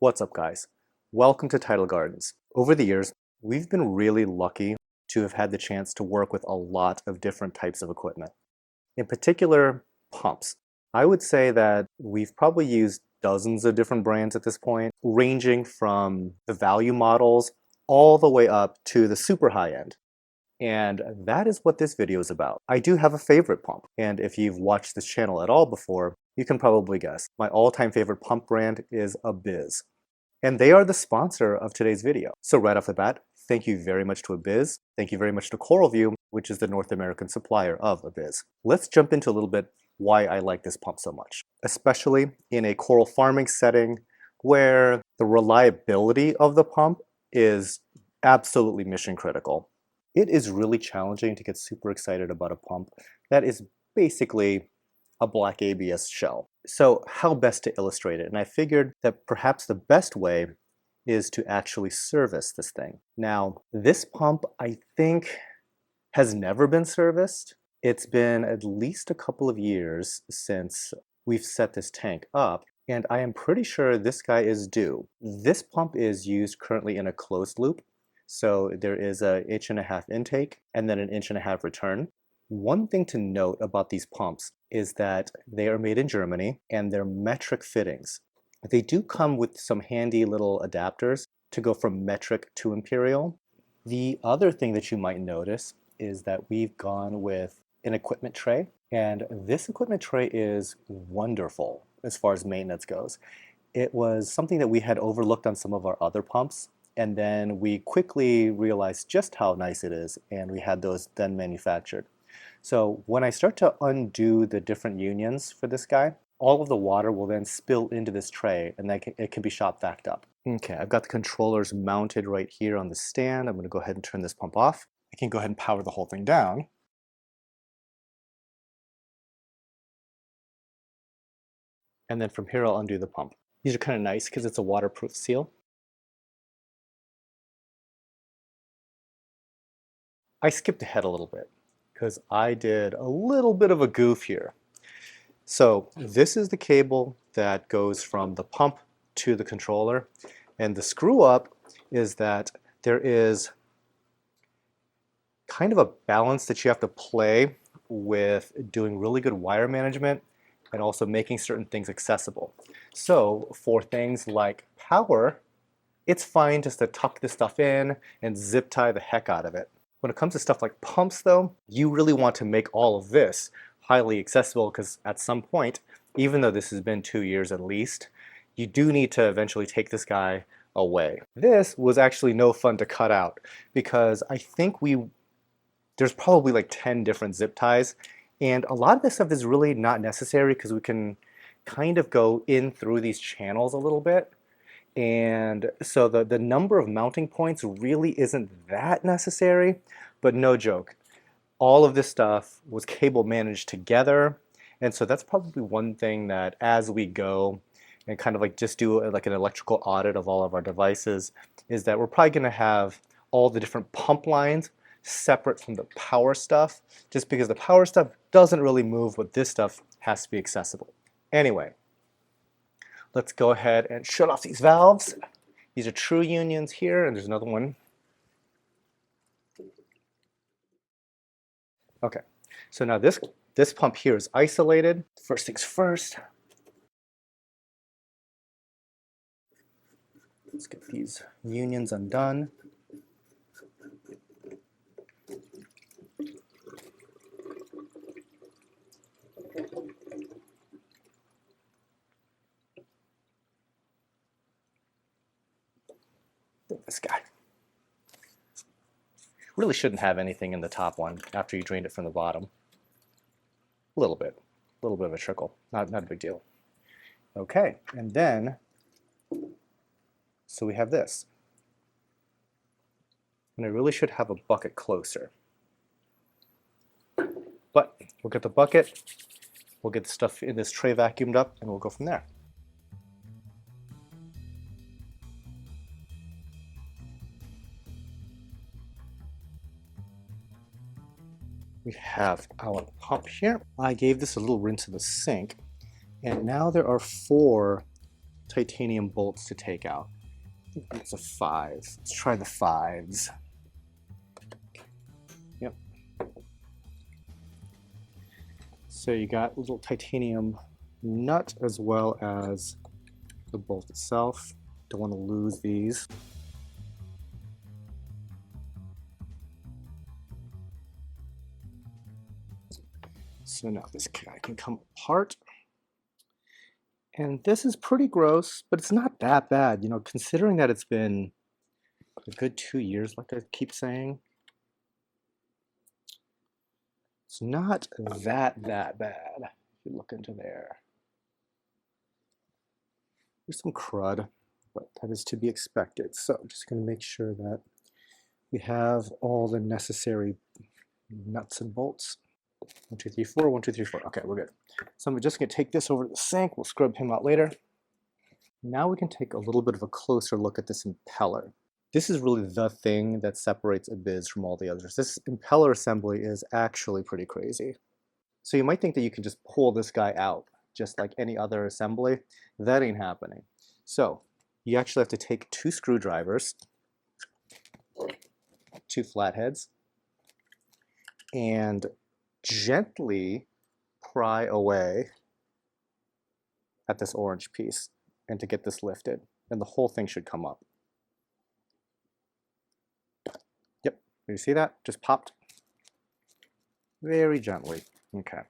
What's up, guys? Welcome to Tidal Gardens. Over the years, we've been really lucky to have had the chance to work with a lot of different types of equipment. In particular, pumps. I would say that we've probably used dozens of different brands at this point, ranging from the value models all the way up to the super high end. And that is what this video is about. I do have a favorite pump, and if you've watched this channel at all before, you can probably guess. My all-time favorite pump brand is Abyzz, and they are the sponsor of today's video. So right off the bat, thank you very much to Abyzz. Thank you very much to CoralView, which is the North American supplier of Abyzz. Let's jump into a little bit why I like this pump so much, especially in a coral farming setting where the reliability of the pump is absolutely mission critical. It is really challenging to get super excited about a pump that is basically a black ABS shell. So how best to illustrate it? And I figured that perhaps the best way is to actually service this thing. Now, this pump, I think, has never been serviced. It's been at least a couple of years since we've set this tank up, and I am pretty sure this guy is due. This pump is used currently in a closed loop. So there is an 1.5 inch intake and then an 1.5 inch return. One thing to note about these pumps is that they are made in Germany and they're metric fittings. They do come with some handy little adapters to go from metric to imperial. The other thing that you might notice is that we've gone with an equipment tray, and this equipment tray is wonderful as far as maintenance goes. It was something that we had overlooked on some of our other pumps, and then we quickly realized just how nice it is, and we had those then manufactured. So when I start to undo the different unions for this guy, all of the water will then spill into this tray, and then it can be shot backed up. Okay, I've got the controllers mounted right here on the stand. I'm going to go ahead and turn this pump off. I can go ahead and power the whole thing down. And then from here, I'll undo the pump. These are kind of nice because it's a waterproof seal. I skipped ahead a little bit because I did a little bit of a goof here. So this is the cable that goes from the pump to the controller, and the screw up is that there is kind of a balance that you have to play with doing really good wire management and also making certain things accessible. So for things like power, it's fine just to tuck this stuff in and zip tie the heck out of it. When it comes to stuff like pumps, though, you really want to make all of this highly accessible because at some point, even though this has been 2 years at least, you do need to eventually take this guy away. This was actually no fun to cut out because I think there's probably like 10 different zip ties, and a lot of this stuff is really not necessary because we can kind of go in through these channels a little bit. And so the number of mounting points really isn't that necessary, but no joke. All of this stuff was cable managed together. And so that's probably one thing that as we go and kind of like just do like an electrical audit of all of our devices is that we're probably going to have all the different pump lines separate from the power stuff, just because the power stuff doesn't really move, but this stuff has to be accessible. Anyway. Let's go ahead and shut off these valves. These are true unions here, and there's another one. Okay, so now this pump here is isolated. First things first. Let's get these unions undone. This guy. Really shouldn't have anything in the top one after you drained it from the bottom. A little bit of a trickle, not a big deal. Okay, and then, so we have this. And I really should have a bucket closer. But we'll get the bucket, we'll get the stuff in this tray vacuumed up, and we'll go from there. We have our pump here. I gave this a little rinse in the sink, and now there are 4 titanium bolts to take out. I think it's a 5. Let's try the 5s. Yep. So you got a little titanium nut as well as the bolt itself. Don't want to lose these. So now this guy can come apart. And this is pretty gross, but it's not that bad, you know, considering that it's been a good 2 years, like I keep saying. It's not that bad, if you look into there. There's some crud, but that is to be expected. So I'm just going to make sure that we have all the necessary nuts and bolts. 1, 2, 3, 4, 1, 2, 3, 4. Okay, we're good. So I'm just going to take this over to the sink. We'll scrub him out later. Now we can take a little bit of a closer look at this impeller. This is really the thing that separates Abyzz from all the others. This impeller assembly is actually pretty crazy. So you might think that you can just pull this guy out, just like any other assembly. That ain't happening. So you actually have to take 2 screwdrivers, 2 flatheads, and gently pry away at this orange piece and to get this lifted, and the whole thing should come up. Yep, you see that? Just popped very gently. Okay.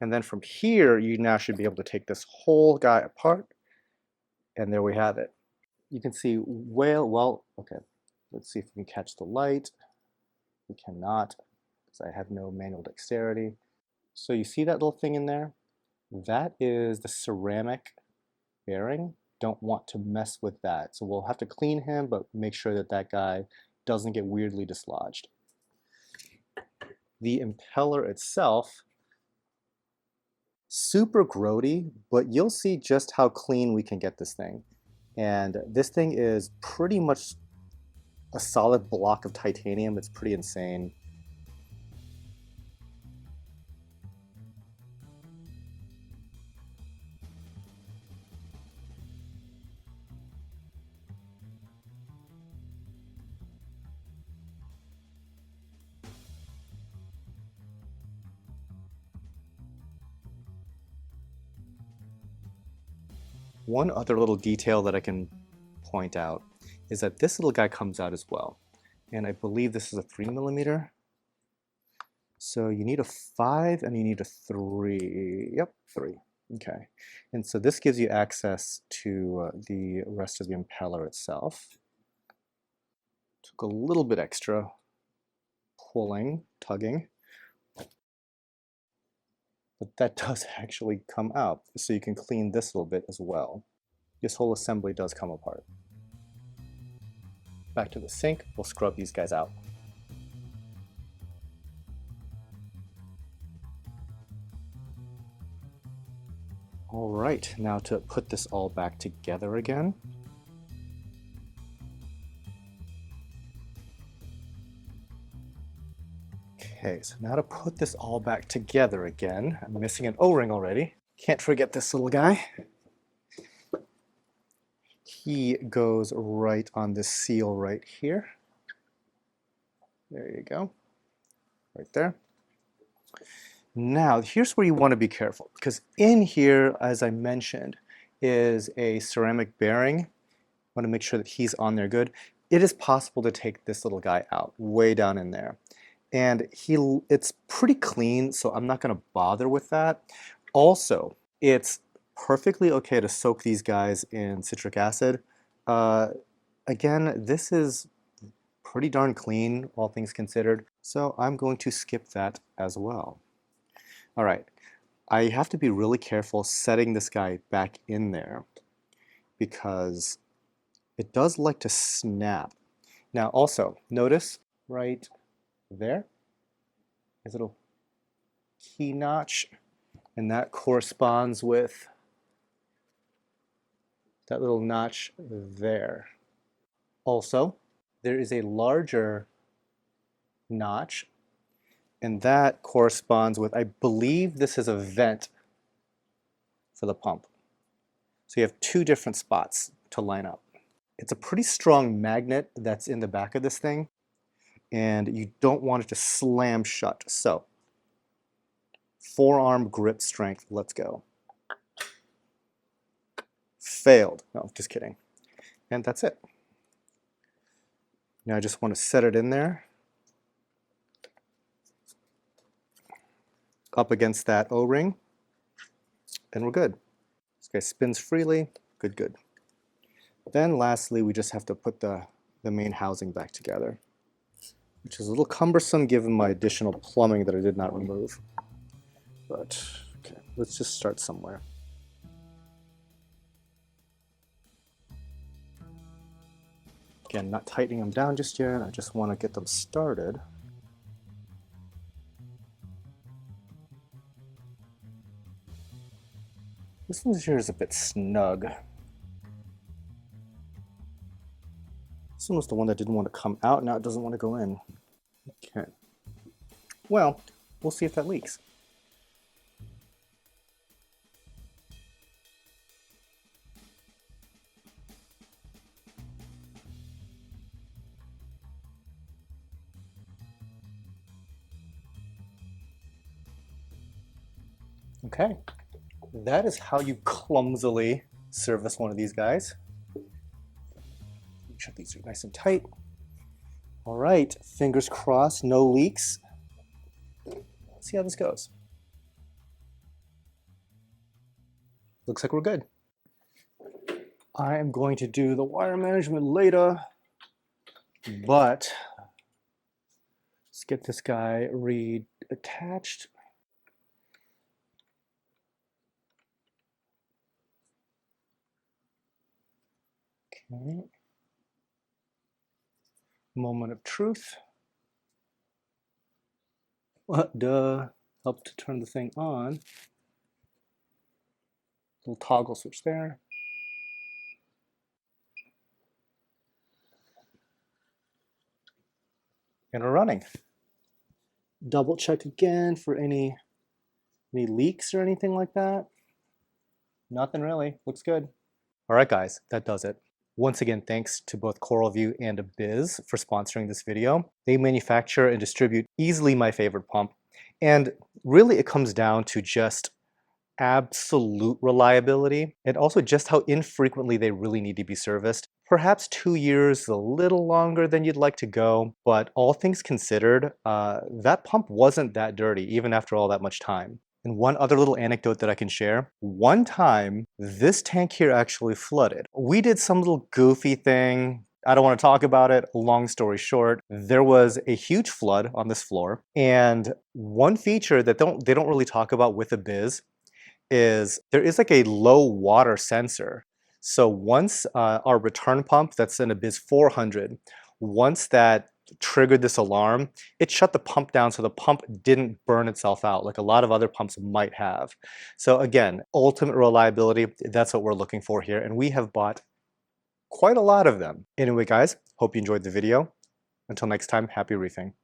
And then from here, you now should be able to take this whole guy apart, and there we have it. You can see well, okay, let's see if we can catch the light. We cannot, because I have no manual dexterity. So you see that little thing in there? That is the ceramic bearing. Don't want to mess with that. So we'll have to clean him, but make sure that that guy doesn't get weirdly dislodged. The impeller itself, super grody, but you'll see just how clean we can get this thing. And this thing is pretty much a solid block of titanium. It's pretty insane. One other little detail that I can point out is that this little guy comes out as well. And I believe this is a 3mm. So you need a 5 and you need a 3. Yep, 3. Okay. And so this gives you access to the rest of the impeller itself. Took a little bit extra pulling, tugging. But that does actually come out, so you can clean this little bit as well. This whole assembly does come apart. Back to the sink, we'll scrub these guys out. All right, now to put this all back together again. Okay, so now to put this all back together again, I'm missing an O-ring already. Can't forget this little guy. He goes right on this seal right here. There you go, right there. Now, here's where you want to be careful, because in here, as I mentioned, is a ceramic bearing. I want to make sure that he's on there good. It is possible to take this little guy out, way down in there. And it's pretty clean, so I'm not going to bother with that. Also, it's perfectly okay to soak these guys in citric acid. Again, this is pretty darn clean, all things considered, so I'm going to skip that as well. All right, I have to be really careful setting this guy back in there because it does like to snap. Now also, notice right there is a little key notch, and that corresponds with that little notch there. Also, there is a larger notch, and that corresponds with, I believe this is a vent for the pump. So you have two different spots to line up. It's a pretty strong magnet that's in the back of this thing, and you don't want it to slam shut. So forearm grip strength, let's go. Failed. No, just kidding. And that's it. Now I just want to set it in there, up against that O-ring, and we're good. This guy spins freely, good, good. Then lastly, we just have to put the main housing back together, which is a little cumbersome given my additional plumbing that I did not remove. But, okay, let's just start somewhere. Again, not tightening them down just yet, I just want to get them started. This one here is a bit snug. This one was the one that didn't want to come out, now it doesn't want to go in. Okay. Well, we'll see if that leaks. Okay, that is how you clumsily service one of these guys. Make sure these are nice and tight. All right, fingers crossed, no leaks. Let's see how this goes. Looks like we're good. I am going to do the wire management later, but let's get this guy reattached. Okay. Moment of truth. Duh. Help to turn the thing on. Little toggle switch there. And we're running. Double check again for any leaks or anything like that. Nothing really. Looks good. All right, guys, that does it. Once again, thanks to both CoralView and Abyzz for sponsoring this video. They manufacture and distribute easily my favorite pump. And really it comes down to just absolute reliability and also just how infrequently they really need to be serviced. Perhaps 2 years, a little longer than you'd like to go, but all things considered, that pump wasn't that dirty even after all that much time. And one other little anecdote that I can share, one time this tank here actually flooded. We did some little goofy thing. I don't want to talk about it. Long story short, there was a huge flood on this floor. And one feature that they don't really talk about with Abyzz is there is like a low water sensor. So once our return pump, that's an Abyzz 400, once that triggered this alarm, it shut the pump down so the pump didn't burn itself out like a lot of other pumps might have. So again, ultimate reliability, that's what we're looking for here, and we have bought quite a lot of them. Anyway guys, hope you enjoyed the video. Until next time, happy reefing.